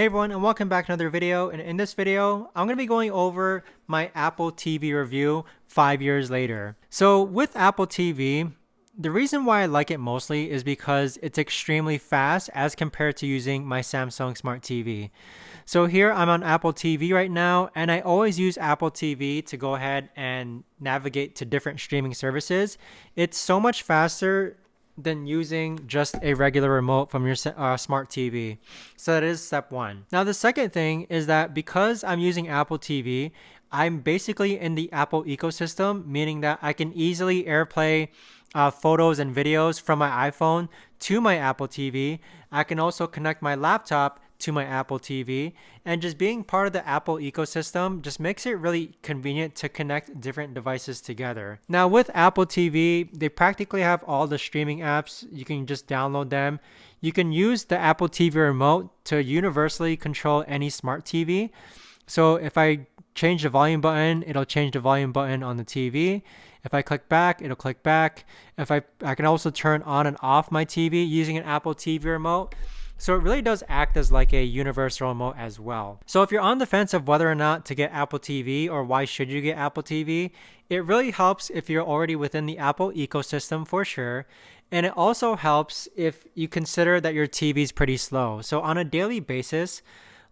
Hey everyone, and welcome back to another video. And in this video, I'm going to be going over my Apple TV review 5 years later. So with Apple TV, the reason why I like it mostly is because it's extremely fast as compared to using my Samsung Smart TV. So here I'm on Apple TV right now, and I always use Apple TV to go ahead and navigate to different streaming services. It's so much faster than using just a regular remote from your smart TV. So that is step one. Now, the second thing is that because I'm using Apple TV, I'm basically in the Apple ecosystem, meaning that I can easily AirPlay photos and videos from my iPhone to my Apple TV. I can also connect my laptop to my Apple TV, and just being part of the Apple ecosystem just makes it really convenient to connect different devices together. Now with Apple TV, they practically have all the streaming apps. You can just download them. You can use the Apple TV remote to universally control any smart TV. So if I change the volume button, it'll change the volume button on the TV. If I click back, it'll click back. If I can also turn on and off my TV using an Apple TV remote. So it really does act as like a universal remote as well. So if you're on the fence of whether or not to get Apple TV or why should you get Apple TV, it really helps if you're already within the Apple ecosystem for sure. And it also helps if you consider that your TV is pretty slow. So on a daily basis,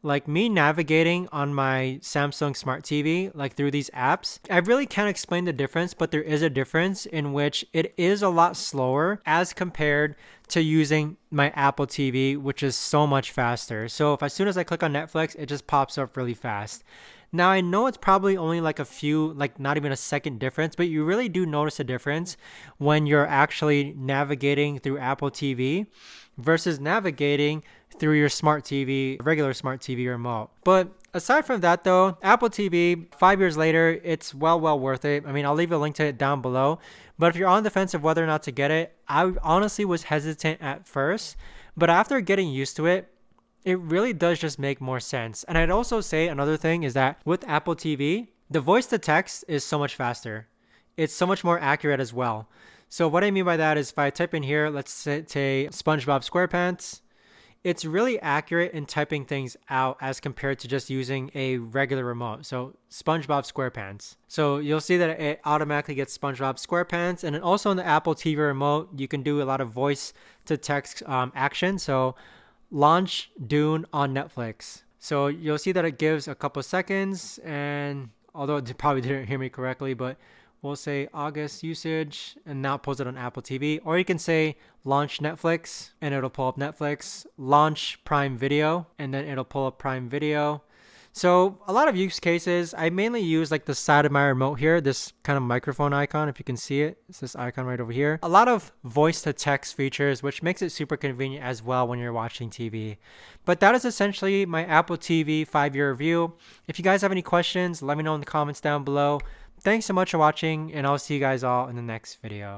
like me navigating on my Samsung Smart TV, like through these apps, I really can't explain the difference, but there is a difference in which it is a lot slower as compared to using my Apple TV, which is so much faster. So if as soon as I click on Netflix, it just pops up really fast. Now I know it's probably only like a few, like not even a second difference, but you really do notice a difference when you're actually navigating through Apple TV versus navigating through your smart TV, regular smart TV remote. But aside from that though, Apple TV, 5 years later, it's well worth it. I mean, I'll leave a link to it down below. But if you're on the fence of whether or not to get it, I honestly was hesitant at first. But after getting used to it, it really does just make more sense. And I'd also say another thing is that with Apple TV, the voice to text is so much faster. It's so much more accurate as well. So what I mean by that is if I type in here, let's say SpongeBob SquarePants, it's really accurate in typing things out as compared to just using a regular remote. So SpongeBob SquarePants. So you'll see that it automatically gets SpongeBob SquarePants. And then also on the Apple TV remote, you can do a lot of voice to text action. So launch Dune on Netflix. So you'll see that it gives a couple seconds, and although it probably didn't hear me correctly, but we'll say August usage and now post it on Apple TV. Or you can say launch Netflix and it'll pull up Netflix, launch Prime Video, and then it'll pull up Prime Video. So a lot of use cases, I mainly use like the side of my remote here, this kind of microphone icon, if you can see it. It's this icon right over here. A lot of voice to text features, which makes it super convenient as well when you're watching TV. But that is essentially my Apple TV 5-year review. If you guys have any questions, let me know in the comments down below. Thanks so much for watching, and I'll see you guys all in the next video.